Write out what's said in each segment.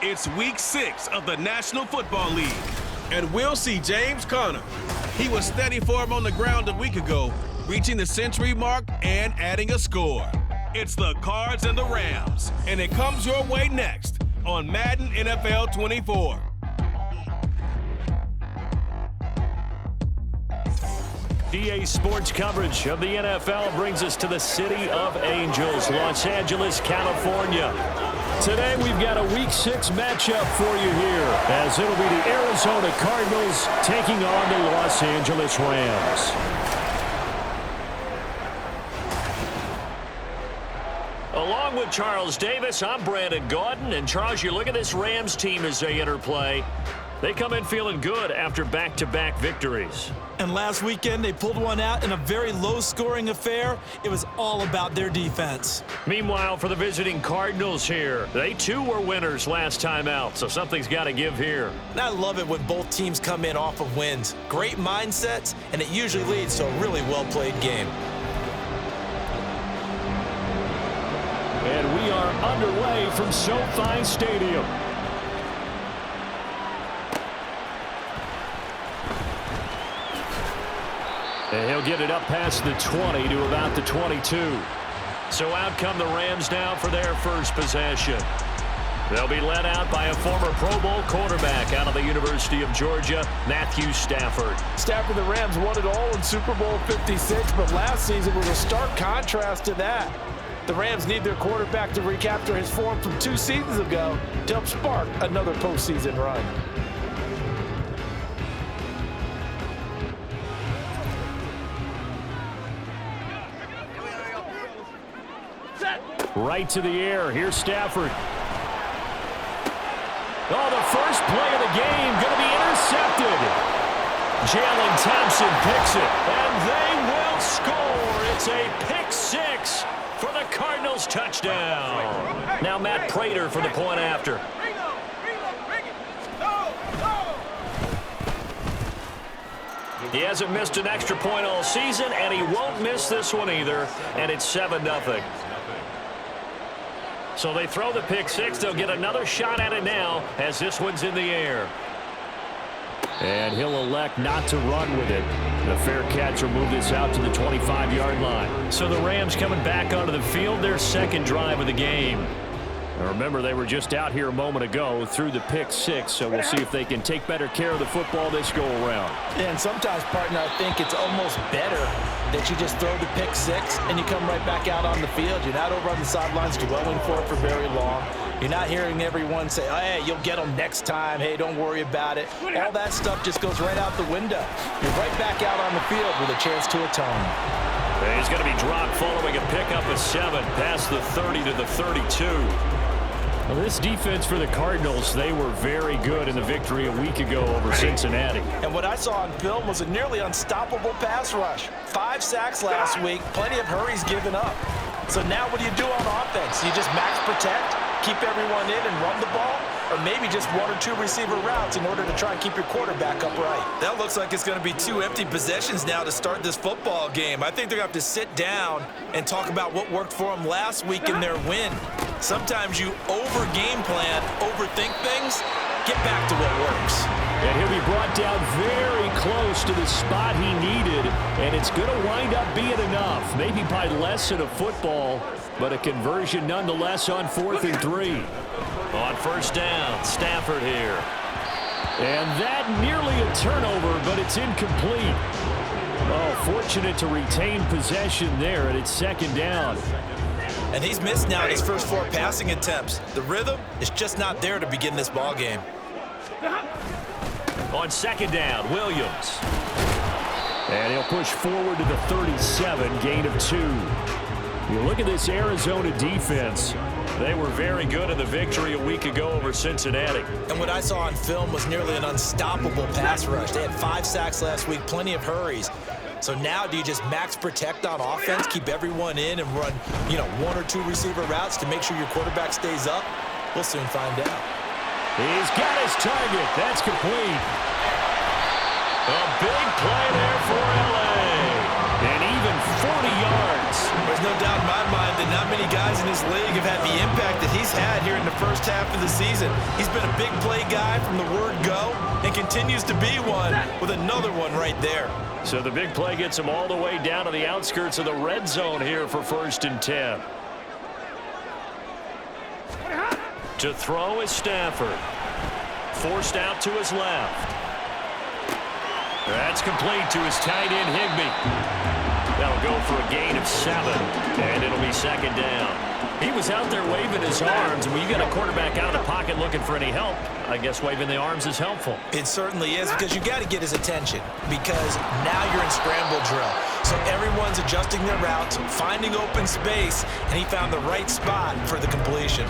It's week 6 of the National Football League, and we'll see James Conner. He was steady for him on the ground a week ago, reaching the century mark and adding a score. It's the Cards and the Rams, and it comes your way next on Madden NFL 24. EA Sports coverage of the NFL brings us to the City of Angels, Los Angeles, California. Today we've got a Week 6 matchup for you here, as it'll be the Arizona Cardinals taking on the Los Angeles Rams. Along with Charles Davis, I'm Brandon Gaudin. And Charles, you look at this Rams team as they enter play. They come in feeling good after back-to-back victories. And last weekend, they pulled one out in a very low-scoring affair. It was all about their defense. Meanwhile, for the visiting Cardinals here, they too were winners last time out, so something's got to give here. And I love it when both teams come in off of wins. Great mindsets, and it usually leads to a really well-played game. And we are underway from SoFi Stadium. And he'll get it up past the 20 to about the 22. So out come the Rams now for their first possession. They'll be led out by a former Pro Bowl quarterback out of the University of Georgia, Matthew Stafford. Stafford, the Rams won it all in Super Bowl 56, but last season was a stark contrast to that. The Rams need their quarterback to recapture his form from 2 seasons ago to help spark another postseason run. Right to the air. Here's Stafford. Oh, the first play of the game going to be intercepted. Jalen Thompson picks it, and they will score. It's a pick 6 for the Cardinals touchdown. Now Matt Prater for the point after. He hasn't missed an extra point all season, and he won't miss this one either, and it's 7-0. So they throw the pick 6. They'll get another shot at it now as this one's in the air. And he'll elect not to run with it. The fair catch will move this out to the 25-yard line. So the Rams coming back onto the field, their second drive of the game. Now remember, they were just out here a moment ago through the pick 6, so we'll see if they can take better care of the football this go-around. Yeah, and sometimes, partner, I think it's almost better that you just throw the pick 6 and you come right back out on the field. You're not over on the sidelines dwelling for it for very long. You're not hearing everyone say, oh, hey, you'll get them next time. Hey, don't worry about it. All that stuff just goes right out the window. You're right back out on the field with a chance to atone. He's going to be dropped following a pickup of 7 past the 30 to the 32. Well, this defense for the Cardinals, they were very good in the victory a week ago over Cincinnati. And what I saw on film was a nearly unstoppable pass rush. 5 sacks last week, plenty of hurries given up. So now what do you do on offense? You just max protect, keep everyone in and run the ball? Or maybe just 1 or 2 receiver routes in order to try and keep your quarterback upright? That looks like it's going to be 2 empty possessions now to start this football game. I think they're going to have to sit down and talk about what worked for them last week in their win. Sometimes you over-game plan, overthink things, get back to what works. And he'll be brought down very close to the spot he needed, and it's going to wind up being enough. Maybe by less than a football, but a conversion nonetheless on 4th and 3. On first down, Stafford here. And that nearly a turnover, but it's incomplete. Oh, fortunate to retain possession there, and it's 2nd down. And he's missed now in his first 4 passing attempts. The rhythm is just not there to begin this ball game. On 2nd down, Williams. And he'll push forward to the 37, gain of 2. You look at this Arizona defense. They were very good in the victory a week ago over Cincinnati. And what I saw on film was nearly an unstoppable pass rush. They had 5 sacks last week, plenty of hurries. So now do you just max protect on offense, keep everyone in and run, 1 or 2 receiver routes to make sure your quarterback stays up? We'll soon find out. He's got his target. That's complete. A big play there for L.A. And even 40 yards. There's no doubt in my mind that now Not many guys in this league have had the impact that he's had here in the first half of the season. He's been a big play guy from the word go and continues to be one with another one right there. So the big play gets him all the way down to the outskirts of the red zone here for 1st and 10. To throw is Stafford. Forced out to his left. That's complete to his tight end, Higbee. That'll go for a gain of 7, and it'll be 2nd down. He was out there waving his arms, and when you got a quarterback out of the pocket looking for any help, I guess waving the arms is helpful. It certainly is, because you got to get his attention, because now you're in scramble drill. So everyone's adjusting their routes, finding open space, and he found the right spot for the completion.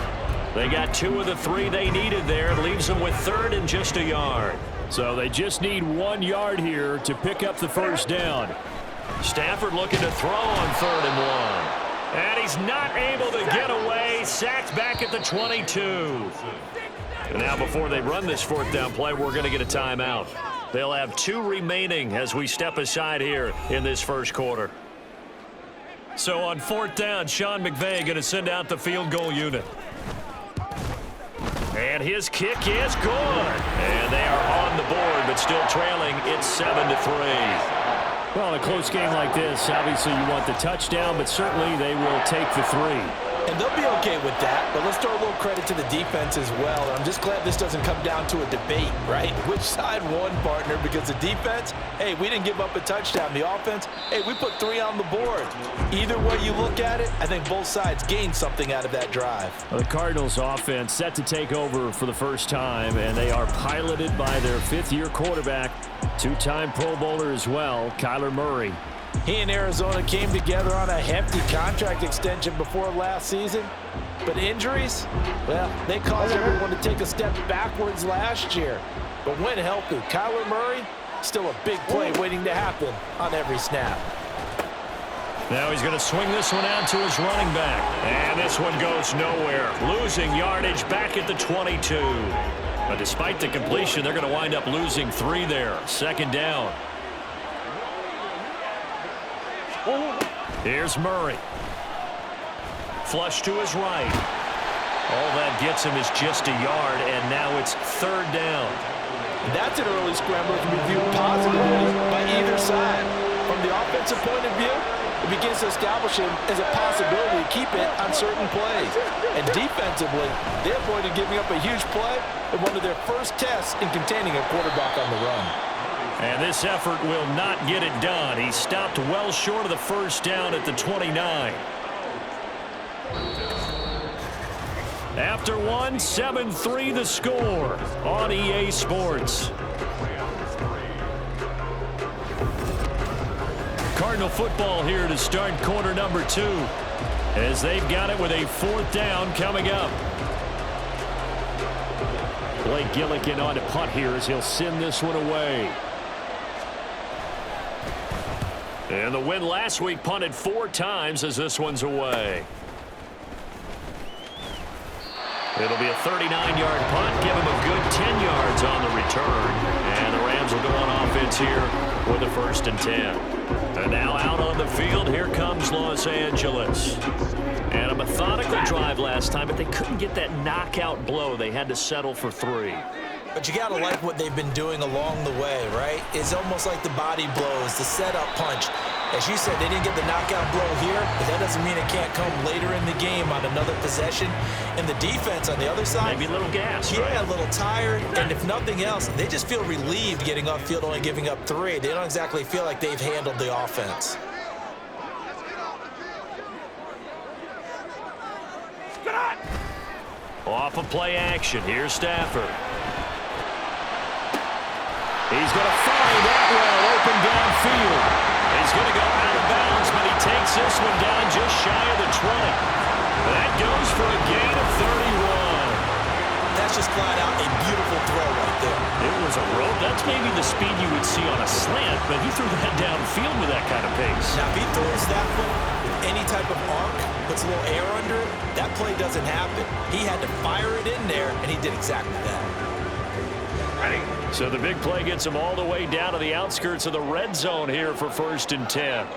They got 2 of the 3 they needed there. It leaves them with 3rd and just a yard. So they just need 1 yard here to pick up the 1st down. Stafford looking to throw on 3rd and 1. And he's not able to get away. Sacked back at the 22. And now before they run this 4th down play, we're going to get a timeout. They'll have 2 remaining as we step aside here in this 1st quarter. So on 4th down, Sean McVay going to send out the field goal unit. And his kick is good. And they are on the board, but still trailing. It's 7-3. Well, in a close game like this, obviously you want the touchdown, but certainly they will take the 3. And they'll be okay with that, but let's throw a little credit to the defense as well. And I'm just glad this doesn't come down to a debate, right? Which side won, partner? Because the defense, hey, we didn't give up a touchdown. The offense, hey, we put 3 on the board. Either way you look at it, I think both sides gained something out of that drive. Well, the Cardinals offense set to take over for the first time, and they are piloted by their 5th-year quarterback, 2-time Pro Bowler as well, Kyler Murray. He and Arizona came together on a hefty contract extension before last season. But injuries, well, they caused everyone to take a step backwards last year. But when healthy, Kyler Murray, still a big play waiting to happen on every snap. Now he's going to swing this one out to his running back. And this one goes nowhere. Losing yardage back at the 22. But despite the completion, they're going to wind up losing 3 there. 2nd down. Here's Murray. Flush to his right. All that gets him is just a yard, and now it's 3rd down. That's an early scramble to be viewed positively by either side. From the offensive point of view, it begins to establish him as a possibility to keep it on certain plays. And defensively, they avoided giving up a huge play in one of their first tests in containing a quarterback on the run. And this effort will not get it done. He stopped well short of the 1st down at the 29. After 1, 7-3 the score on EA Sports. Cardinal football here to start quarter number 2, as they've got it with a 4th down coming up. Blake Gillikin on to punt here as he'll send this one away. And the win last week punted 4 times as this one's away. It'll be a 39-yard punt. Give him a good 10 yards on the return. And the Rams will go on offense here with a 1st and 10. And now out on the field, here comes Los Angeles. And a methodical drive last time, but they couldn't get that knockout blow. They had to settle for 3. But you got to like what they've been doing along the way, right? It's almost like the body blows, the setup punch. As you said, they didn't get the knockout blow here, but that doesn't mean it can't come later in the game on another possession. And the defense on the other side, maybe a little gas, yeah, right? A little tired. And if nothing else, they just feel relieved getting off field, only giving up 3. They don't exactly feel like they've handled the offense. Off of play action, here's Stafford. He's going to find that well open downfield. He's going to go out of bounds, but he takes this one down just shy of the 20. That goes for a gain of 31. That's just flat out a beautiful throw right there. It was a rope. That's maybe the speed you would see on a slant, but he threw that downfield with that kind of pace. Now, if he throws that one with any type of arc, puts a little air under it, that play doesn't happen. He had to fire it in there, and he did exactly that. So the big play gets him all the way down to the outskirts of the red zone here for 1st and 10.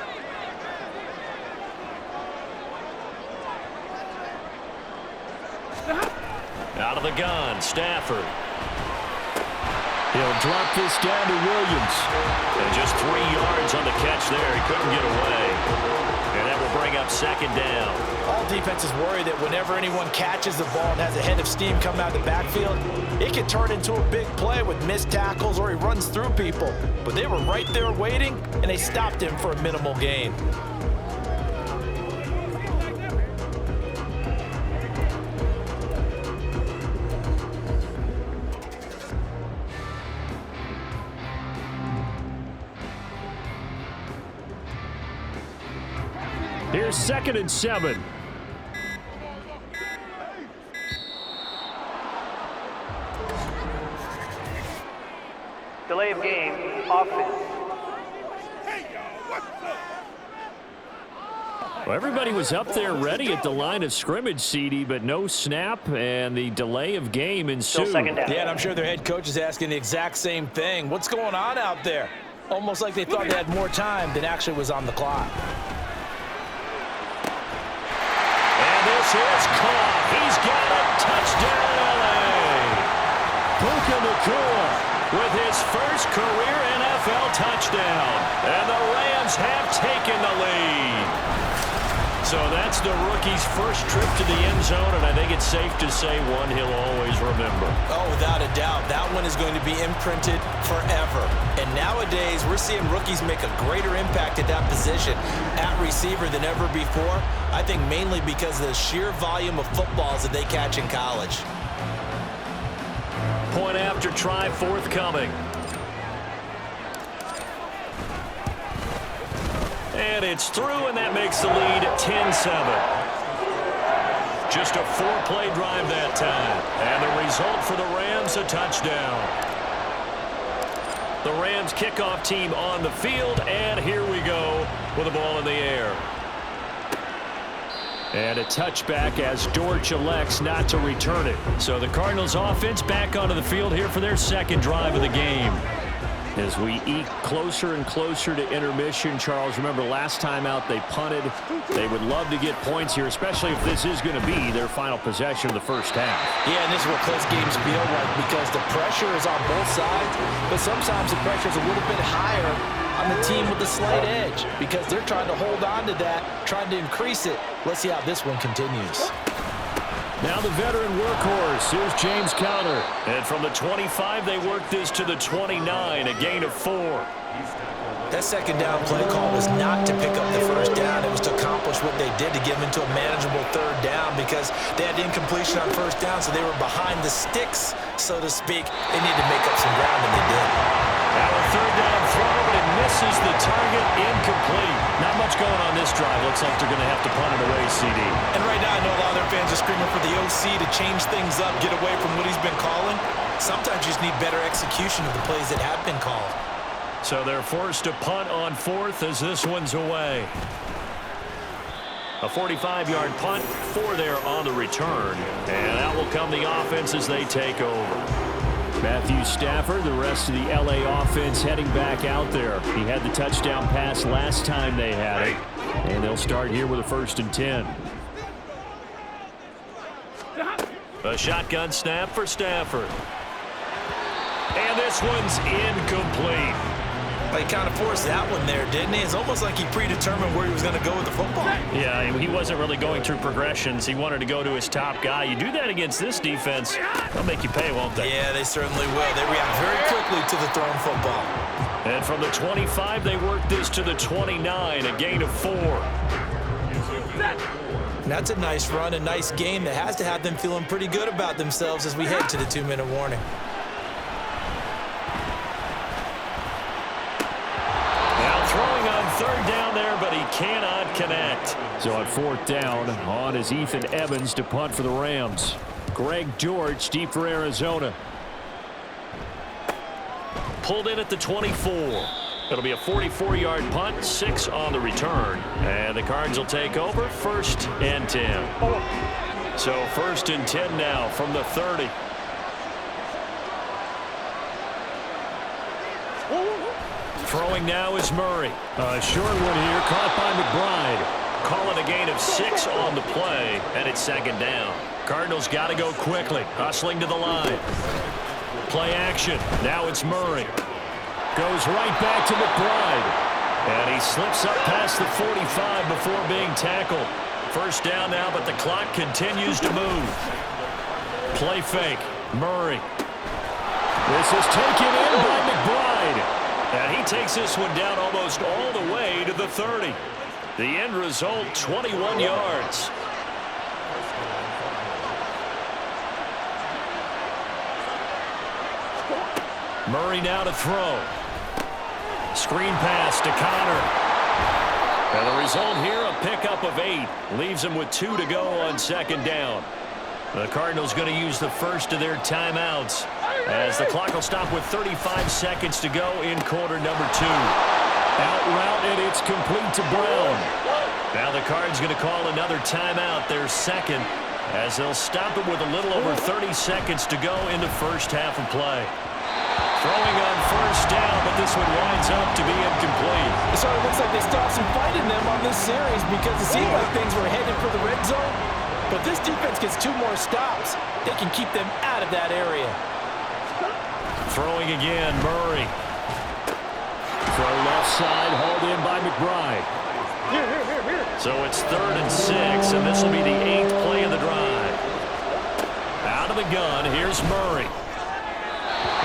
Out of the gun, Stafford. He'll drop this down to Williams. And just 3 yards on the catch there. He couldn't get away. And that will bring up second down. All defenses worry that whenever anyone catches the ball and has a head of steam coming out of the backfield, it can turn into a big play with missed tackles or he runs through people. But they were right there waiting, and they stopped him for a minimal gain. Here's 2nd and 7. Delay of game, offense. Well, everybody was up there ready at the line of scrimmage, CD, but no snap, and the delay of game ensued. Second down. Yeah, and I'm sure their head coach is asking the exact same thing. What's going on out there? Almost like they thought they had more time than actually was on the clock. And this is caught. He's got a touchdown, LA. Puka Nacua with his first career NFL touchdown. And the Rams have taken the lead. So that's the rookie's first trip to the end zone, and I think it's safe to say one he'll always remember. Oh, without a doubt. That one is going to be imprinted forever. And nowadays, we're seeing rookies make a greater impact at that position at receiver than ever before. I think mainly because of the sheer volume of footballs that they catch in college. Point after try forthcoming. And it's through, and that makes the lead 10-7. Just a 4-play drive that time. And the result for the Rams, a touchdown. The Rams kickoff team on the field, and here we go with the ball in the air. And a touchback as Dortch elects not to return it. So the Cardinals offense back onto the field here for their second drive of the game. As we eke closer and closer to intermission, Charles, remember last time out they punted. They would love to get points here, especially if this is going to be their final possession of the first half. Yeah, and this is what close games feel like because the pressure is on both sides, but sometimes the pressure is a little bit higher on the team with the slight edge because they're trying to hold on to that, trying to increase it. Let's see how this one continues. Now the veteran workhorse. Here's James Conner. And from the 25, they work this to the 29, a gain of 4. That second down play call was not to pick up the first down. It was to accomplish what they did to get them into a manageable third down because they had incompletion on first down, so they were behind the sticks, so to speak. They needed to make up some ground, and they did. Now a third down throw, but it misses the target, incomplete. Not much going on this drive. Looks like they're going to have to punt it away, CD. And right now, I know a lot of their fans are screaming for the OC to change things up, get away from what he's been calling. Sometimes you just need better execution of the plays that have been called. So they're forced to punt on 4th as this one's away. A 45-yard punt, 4 there on the return. And out will come the offense as they take over. Matthew Stafford, the rest of the L.A. offense heading back out there. He had the touchdown pass last time they had it. And they'll start here with a 1st and 10. A shotgun snap for Stafford. And this one's incomplete. He kind of forced that one there, didn't he? It's almost like he predetermined where he was going to go with the football. Yeah, he wasn't really going through progressions. He wanted to go to his top guy. You do that against this defense, they'll make you pay, won't they? Yeah, they certainly will. They react very quickly to the thrown football. And from the 25, they work this to the 29, a gain of 4. And that's a nice run, a nice game that has to have them feeling pretty good about themselves as we head to the 2-minute warning. Third down there, but he cannot connect. So on 4th down, on is Ethan Evans to punt for the Rams. Greg Dortch deep for Arizona. Pulled in at the 24. It'll be a 44-yard punt, 6 on the return. And the Cards will take over, 1st and 10. So 1st and 10 now from the 30. Throwing now is Murray. A short one here, caught by McBride. Call it a gain of 6 on the play, and it's 2nd down. Cardinals got to go quickly. Hustling to the line. Play action. Now it's Murray. Goes right back to McBride. And he slips up past the 45 before being tackled. First down now, but the clock continues to move. Play fake. Murray. This is taken in by McBride. And he takes this one down almost all the way to the 30. The end result, 21 yards. Murray now to throw. Screen pass to Connor. And the result here, a pickup of 8. Leaves him with 2 to go on second down. The Cardinals going to use the first of their timeouts as the clock will stop with 35 seconds to go in quarter number 2. Out route, and it's complete to Brown. Now the Cards going to call another timeout, their second, as they'll stop it with a little over 30 seconds to go in the first half of play. Throwing on first down, but this one winds up to be incomplete. It sort of looks like they still have some fight in them on this series because it seemed like things were headed for the red zone. But this defense gets 2 more stops. They can keep them out of that area. Throwing again, Murray. Throw left side, hauled in by McBride. So it's 3rd and 6, and this will be the 8th play of the drive. Out of the gun, here's Murray.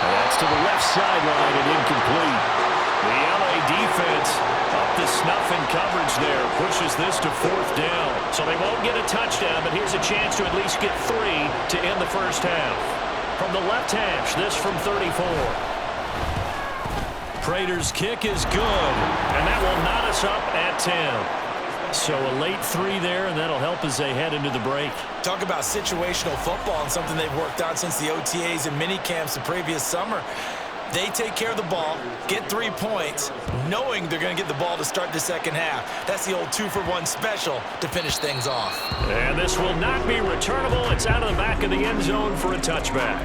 And that's to the left sideline and incomplete. The LA defense up to snuff in coverage there. Pushes this to 4th down. So they won't get a touchdown, but here's a chance to at least get 3 to end the first half. From the left hash, this from 34. Prater's kick is good, and that will knot us up at 10. So a late 3 there, and that'll help as they head into the break. Talk about situational football and something they've worked on since the OTAs and mini camps the previous summer. They take care of the ball, get 3 points, knowing they're going to get the ball to start the second half. That's the old 2-for-1 special to finish things off. And this will not be returnable. It's out of the back of the end zone for a touchback.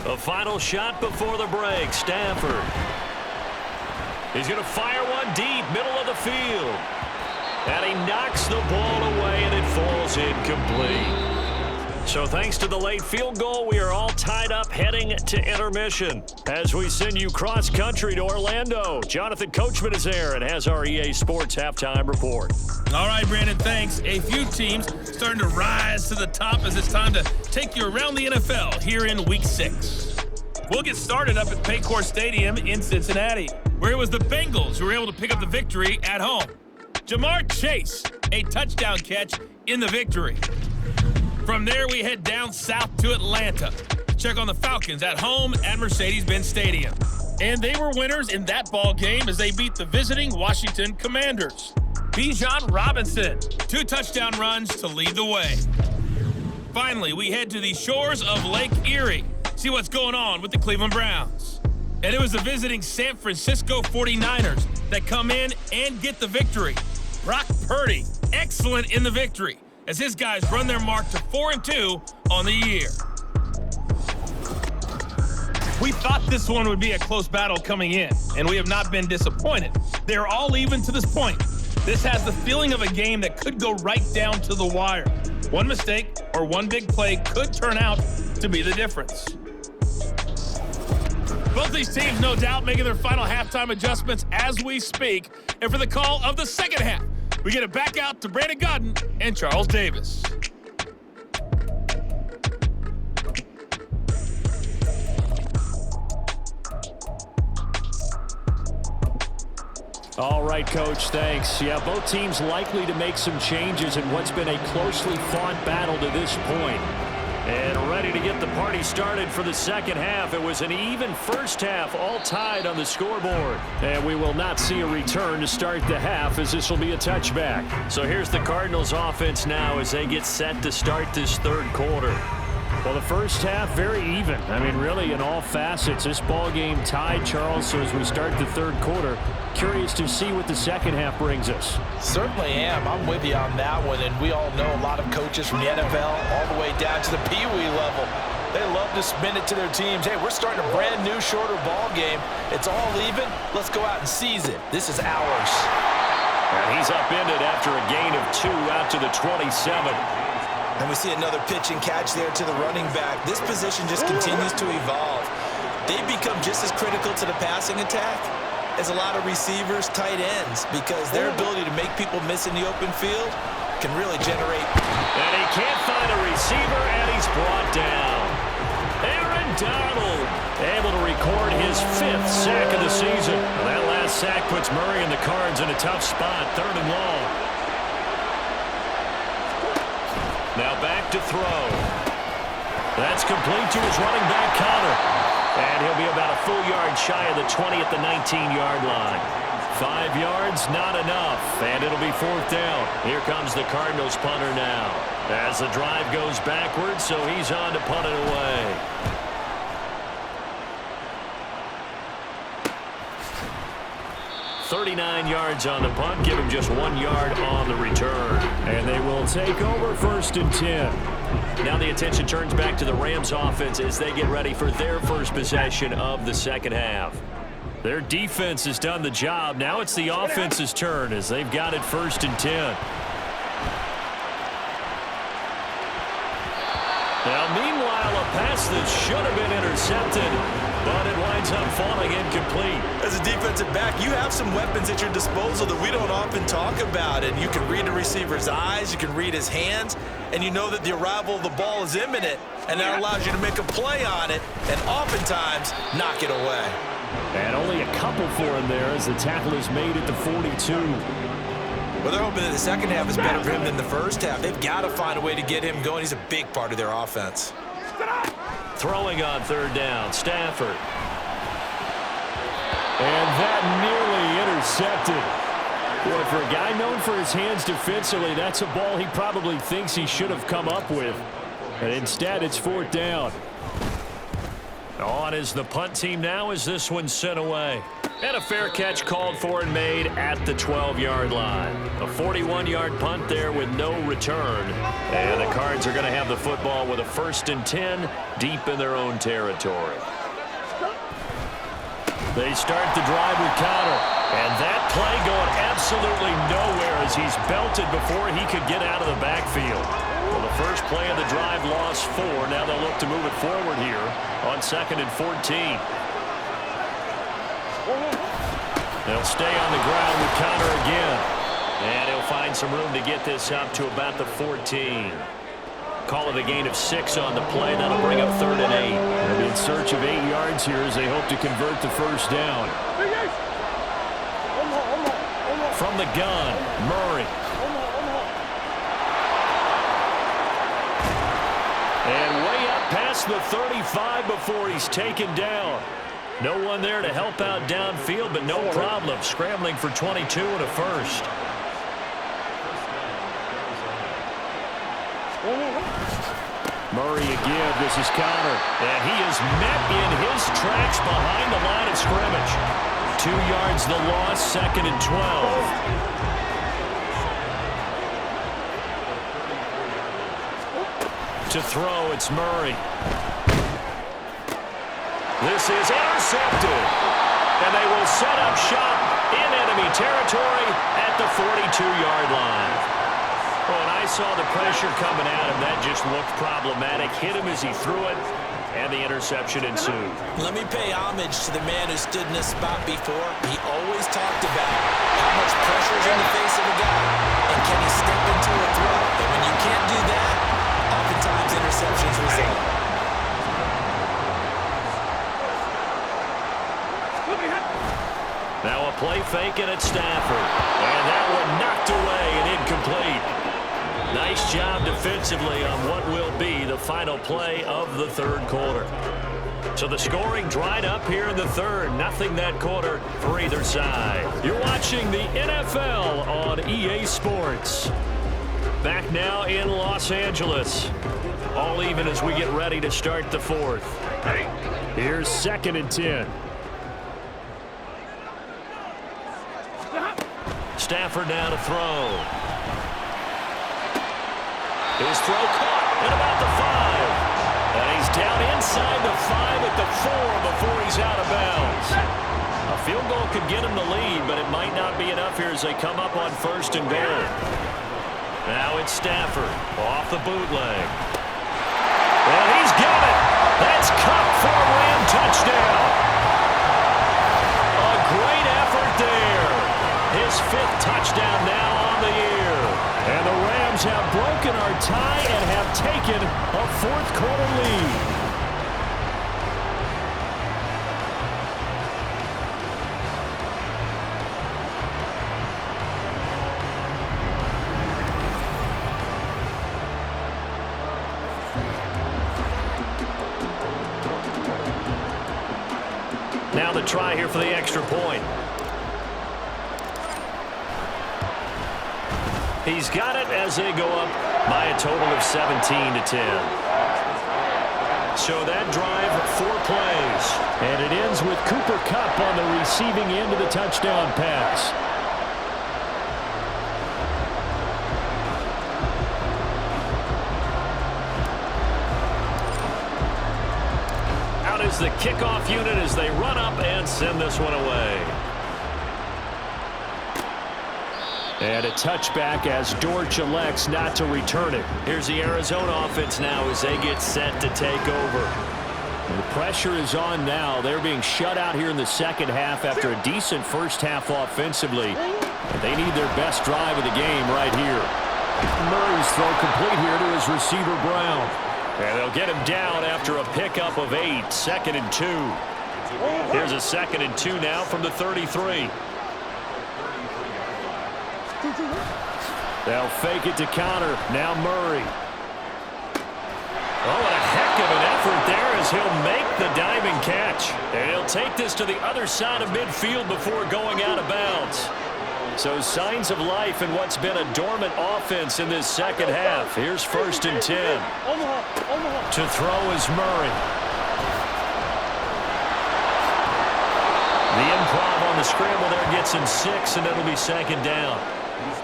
The final shot before the break, Stafford. He's going to fire one deep, middle of the field. And he knocks the ball away, and it falls incomplete. So thanks to the late field goal, we are all tied up heading to intermission. As we send you cross-country to Orlando, Jonathan Coachman is there and has our EA Sports halftime report. All right, Brandon, thanks. A few teams starting to rise to the top as it's time to take you around the NFL here in Week 6. We'll get started up at Paycor Stadium in Cincinnati, where it was the Bengals who were able to pick up the victory at home. Jamar Chase, a touchdown catch in the victory. From there, we head down south to Atlanta. Check on the Falcons at home at Mercedes-Benz Stadium. And they were winners in that ball game as they beat the visiting Washington Commanders. Bijan Robinson, 2 touchdown runs to lead the way. Finally, we head to the shores of Lake Erie. See what's going on with the Cleveland Browns. And it was the visiting San Francisco 49ers that come in and get the victory. Brock Purdy, excellent in the victory, as his guys run their mark to 4-2 on the year. We thought this one would be a close battle coming in, and we have not been disappointed. They're all even to this point. This has the feeling of a game that could go right down to the wire. One mistake or one big play could turn out to be the difference. Both these teams, no doubt, making their final halftime adjustments as we speak. And for the call of the second half, we get it back out to Brandon Godden and Charles Davis. All right, Coach, thanks. Yeah, both teams likely to make some changes in what's been a closely fought battle to this point. And ready to get the party started for the second half. It was an even first half, all tied on the scoreboard. And we will not see a return to start the half, as this will be a touchback. So here's the Cardinals offense now as they get set to start this third quarter. Well, the first half, very even. I mean, really, in all facets, this ball game tied, Charles. So as we start the third quarter, curious to see what the second half brings us. Certainly am. I'm with you on that one. And we all know a lot of coaches from the NFL all the way down to the Pee-wee level. They love to spin it to their teams. Hey, we're starting a brand new, shorter ball game. It's all even. Let's go out and seize it. This is ours. And he's upended after a gain of 2 out to the 27. And we see another pitch and catch there to the running back. This position just continues to evolve. They become just as critical to the passing attack as a lot of receivers, tight ends, because their ability to make people miss in the open field can really generate. And he can't find a receiver, and he's brought down. Aaron Donald able to record his 5th sack of the season. Well, that last sack puts Murray and the Cards in a tough spot, 3rd and long. Now back to throw. That's complete to his running back, Connor. And he'll be about a full yard shy of the 20 at the 19-yard line. 5 yards, not enough, and it'll be 4th down. Here comes the Cardinals punter now. As the drive goes backwards, so he's on to punt it away. .39 yards on the punt, give him just 1 yard on the return. And they will take over 1st and 10. Now the attention turns back to the Rams offense as they get ready for their first possession of the second half. Their defense has done the job. Now it's the offense's turn as they've got it 1st and 10. Now meanwhile, a pass that should have been intercepted, but it winds up falling incomplete. As a defensive back, you have some weapons at your disposal that we don't often talk about. And you can read the receiver's eyes, you can read his hands, and you know that the arrival of the ball is imminent. And that allows you to make a play on it and oftentimes knock it away. And only a couple for him there as the tackle is made at the 42. Well, they're hoping that the second half is better for him than the first half. They've got to find a way to get him going. He's a big part of their offense. Throwing on 3rd down, Stafford. And that nearly intercepted. Boy, for a guy known for his hands defensively, that's a ball he probably thinks he should have come up with. And instead, it's 4th down. On is the punt team now as this one's sent away. And a fair catch called for and made at the 12-yard line. A 41-yard punt there with no return. And the Cards are going to have the football with a 1st and 10 deep in their own territory. They start the drive with Connor. And that play going absolutely nowhere as he's belted before he could get out of the backfield. Well, the first play of the drive lost 4. Now they'll look to move it forward here on 2nd and 14. They'll stay on the ground with Connor again. And he'll find some room to get this up to about the 14. Call it a gain of 6 on the play. That'll bring up 3rd and 8. They'll be in search of 8 yards here as they hope to convert the first down. From the gun, Murray. And way up past the 35 before he's taken down. No one there to help out downfield, but no problem. Scrambling for 22 and a first. Murray again. This is Connor. And he is met in his tracks behind the line of scrimmage. 2 yards the loss, 2nd and 12. To throw, it's Murray. This is intercepted. And they will set up shop in enemy territory at the 42-yard line. Oh, and I saw the pressure coming at him. That just looked problematic. Hit him as he threw it, and the interception ensued. Let me pay homage to the man who stood in this spot before. He always talked about how much pressure is in the face of a guy, and can he step into a throw. And when you can't do that, oftentimes interceptions result. Now a play fake and it's Stafford. And that one knocked away and incomplete. Nice job defensively on what will be the final play of the third quarter. So the scoring dried up here in the third. Nothing that quarter for either side. You're watching the NFL on EA Sports. Back now in Los Angeles. All even as we get ready to start the fourth. Here's 2nd and 10. Stafford now to throw. His throw caught at about the 5. And he's down inside the 5 at the 4 before he's out of bounds. A field goal could get him the lead, but it might not be enough here as they come up on 1st and goal. Now it's Stafford off the bootleg. And he's got it. That's Cup for a Ram touchdown. A great effort there. His 5th touchdown now on the year. And the Rams have broken our tie and have taken a 4th quarter lead. Now the try here for the extra point. He's got it as they go up by a total of 17-10. So that drive, 4 plays. And it ends with Cooper Kupp on the receiving end of the touchdown pass. Out is the kickoff unit as they run up and send this one away. And a touchback as Dortch elects not to return it. Here's the Arizona offense now as they get set to take over. And the pressure is on now. They're being shut out here in the second half after a decent first half offensively. And they need their best drive of the game right here. Murray's throw complete here to his receiver Brown. And they'll get him down after a pickup of 8. 2nd and 2. Here's a 2nd and 2 now from the 33. They'll fake it to counter. Now Murray. Oh, what a heck of an effort there as he'll make the diving catch. And he'll take this to the other side of midfield before going out of bounds. So signs of life in what's been a dormant offense in this second half. Here's 1st and 10. To throw is Murray. The improv on the scramble there gets him 6, and it'll be 2nd down.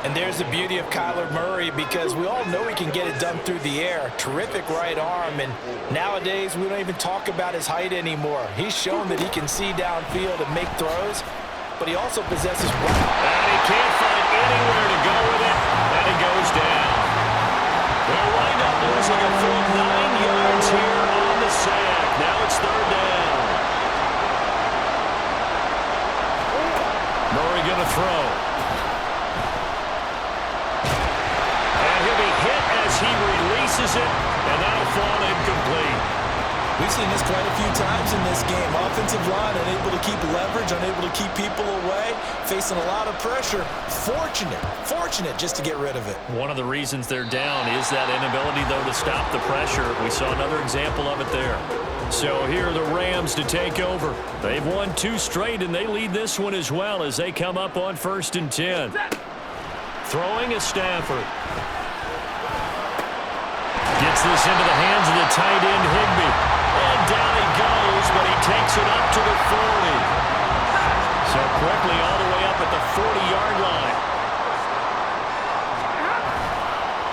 And there's the beauty of Kyler Murray, because we all know he can get it done through the air. Terrific right arm, and nowadays we don't even talk about his height anymore. He's shown that he can see downfield and make throws, but he also possesses route. And he can't find anywhere to go with it, and he goes down. They'll wind up losing a full 9 yards here on the sack. Now it's 3rd down. Murray going to throw. He releases it, and that'll fall incomplete. We've seen this quite a few times in this game. Offensive line unable to keep leverage, unable to keep people away, facing a lot of pressure. Fortunate just to get rid of it. One of the reasons they're down is that inability, though, to stop the pressure. We saw another example of it there. So here are the Rams to take over. They've won 2 straight, and they lead this one as well as they come up on 1st and 10. Throwing is Stafford. Gets this into the hands of the tight end, Higbee. And down he goes, but he takes it up to the 40. So quickly all the way up at the 40-yard line.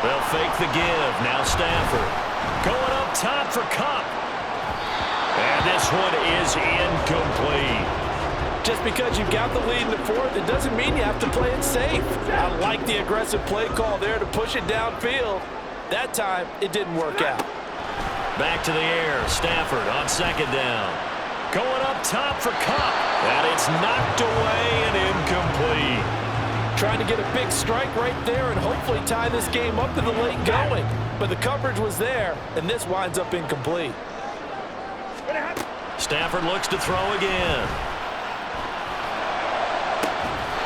They'll fake the give. Now Stafford. Going up top for Kupp. And this one is incomplete. Just because you've got the lead in the 4th, it doesn't mean you have to play it safe. I like the aggressive play call there to push it downfield. That time, it didn't work out. Back to the air. Stafford on 2nd down. Going up top for Kupp. And it's knocked away and incomplete. Trying to get a big strike right there and hopefully tie this game up in the late going. But the coverage was there, and this winds up incomplete. Stafford looks to throw again.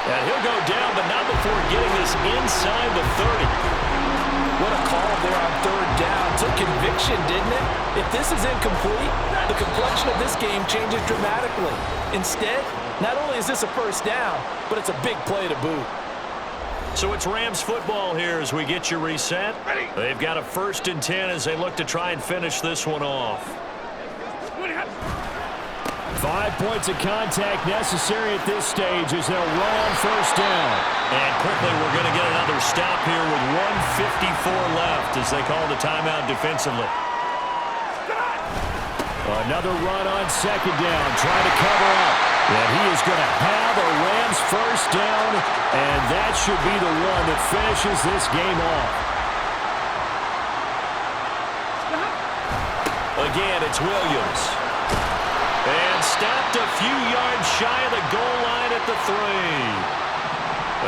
And he'll go down, but not before getting this inside the 30. What a call there on 3rd down. Took conviction, didn't it? If this is incomplete, the complexion of this game changes dramatically. Instead, not only is this a 1st down, but it's a big play to boot. So it's Rams football here as we get you reset. They've got a 1st and 10 as they look to try and finish this one off. 5 points of contact necessary at this stage as they'll run on 1st down. And quickly we're going to get another stop here with 1:54 left as they call the timeout defensively. Another run on 2nd down, trying to cover up. And he is going to have a Rams 1st down, and that should be the one that finishes this game off. Again, it's Williams. And stopped a few yards shy of the goal line at the 3.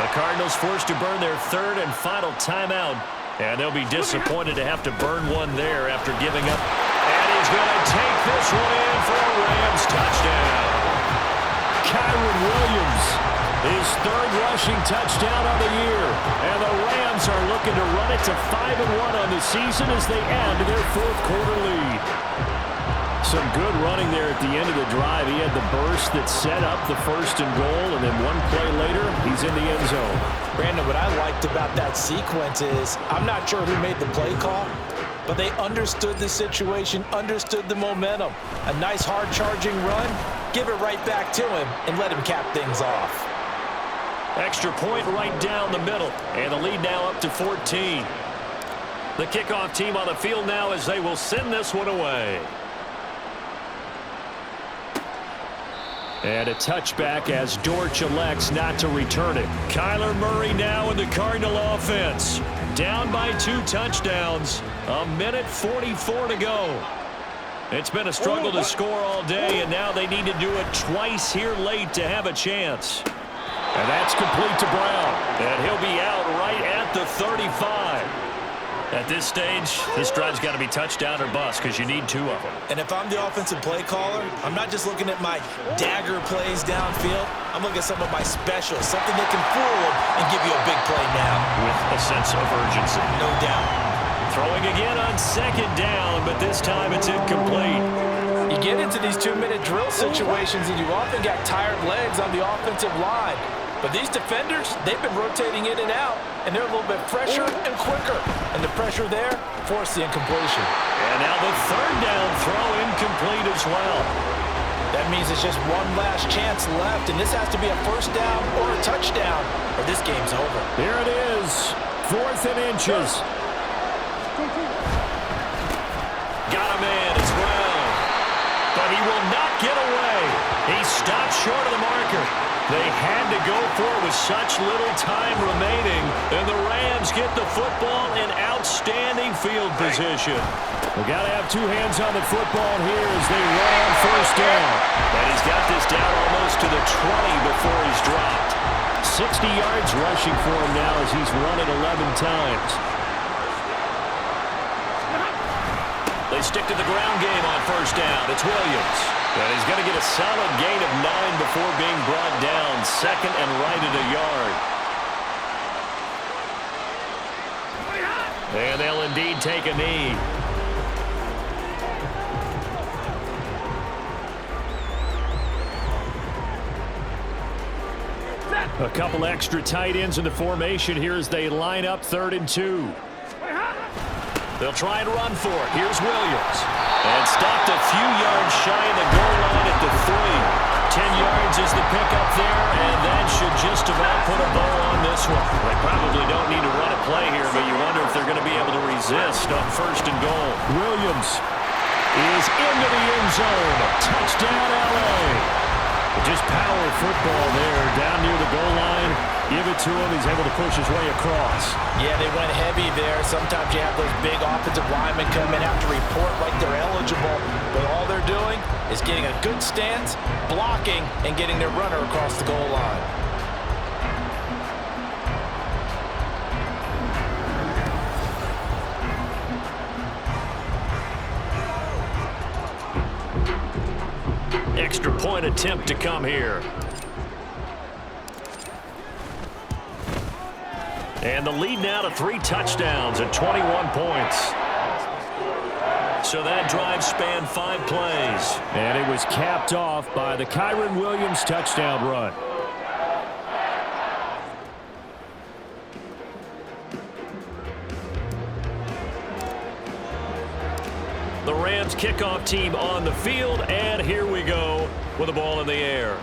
The Cardinals forced to burn their 3rd and final timeout, and they'll be disappointed to have to burn one there after giving up. And he's going to take this one in for a Rams touchdown. Kyron Williams, his 3rd rushing touchdown on the year. And the Rams are looking to run it to 5-1 on the season as they add to their 4th quarter lead. Some good running there at the end of the drive. He had the burst that set up the 1st and goal, and then one play later, he's in the end zone. Brandon, what I liked about that sequence is I'm not sure who made the play call, but they understood the situation, understood the momentum. A nice hard-charging run, give it right back to him, and let him cap things off. Extra point right down the middle, and the lead now up to 14. The kickoff team on the field now as they will send this one away. And a touchback as Dortch elects not to return it. Kyler Murray now in the Cardinal offense. Down by 2 touchdowns. 1:44 to go. It's been a struggle to score all day, and now they need to do it twice here late to have a chance. And that's complete to Brown. And he'll be out right at the 35. At this stage, this drive's got to be touchdown or bust because you need 2 of them. And if I'm the offensive play caller, I'm not just looking at my dagger plays downfield. I'm looking at some of my specials, something that can fool them and give you a big play now. With a sense of urgency. No doubt. Throwing again on 2nd down, but this time it's incomplete. You get into these 2-minute drill situations, and you often got tired legs on the offensive line. But these defenders, they've been rotating in and out, and they're a little bit fresher and quicker. And the pressure there forced the incompletion. And now the 3rd down throw incomplete as well. That means it's just one last chance left, and this has to be a 1st down or a touchdown, or this game's over. Here it is, 4th and inches. Got a man as well. But he will not get away. He stopped short of the marker. They had to go for it with such little time remaining, and the Rams get the football in outstanding field position. We've got to have 2 hands on the football here as they run 1st down. And he's got this down almost to the 20 before he's dropped. 60 yards rushing for him now as he's run it 11 times. They stick to the ground game on 1st down. It's Williams. And he's going to get a solid gain of 9 before being brought down. 2nd and right at a yard. And they'll indeed take a knee. A couple extra tight ends in the formation here as they line up 3rd and 2. They'll try and run for it. Here's Williams. And stopped a few yards shy of the goal line at the 3. 10 yards is the pickup there, and that should just about put a bow on this one. They probably don't need to run a play here, but you wonder if they're going to be able to resist on 1st and goal. Williams is into the end zone. Touchdown, L.A. Just power football there, down near the goal line. Give it to him. He's able to push his way across. Yeah, they went heavy there. Sometimes you have those big offensive linemen come in, have to report like they're eligible. But all they're doing is getting a good stance, blocking, and getting their runner across the goal line. Extra point attempt to come here. And the lead now to 3 touchdowns and 21 points. So that drive spanned 5 plays. And it was capped off by the Kyron Williams touchdown run. Rams kickoff team on the field, and here we go with the ball in the air.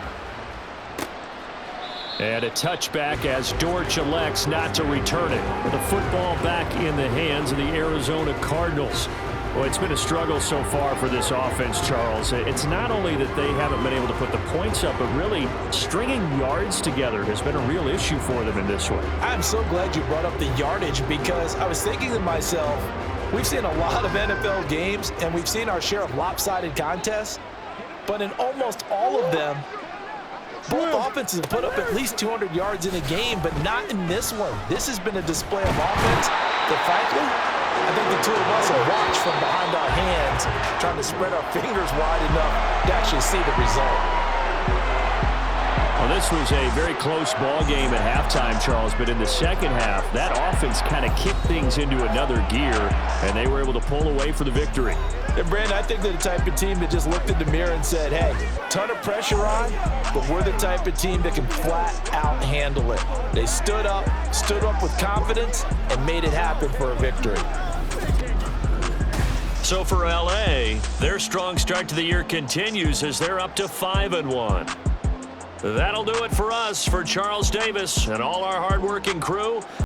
And a touchback as Dortch elects not to return it. The football back in the hands of the Arizona Cardinals. Well, it's been a struggle so far for this offense, Charles. It's not only that they haven't been able to put the points up, but really stringing yards together has been a real issue for them in this one. I'm so glad you brought up the yardage, because I was thinking to myself, we've seen a lot of NFL games, and we've seen our share of lopsided contests, but in almost all of them, both offenses have put up at least 200 yards in a game, but not in this one. This has been a display of offense that, frankly, I think the two of us have watched from behind our hands, trying to spread our fingers wide enough to actually see the result. Well, this was a very close ball game at halftime, Charles, but in the second half, that offense kind of kicked things into another gear, and they were able to pull away for the victory. And, Brandon, I think they're the type of team that just looked in the mirror and said, hey, ton of pressure on, but we're the type of team that can flat out handle it. They stood up with confidence, and made it happen for a victory. So for L.A., their strong start to the year continues as they're up to 5-1. That'll do it for us. For Charles Davis and all our hardworking crew,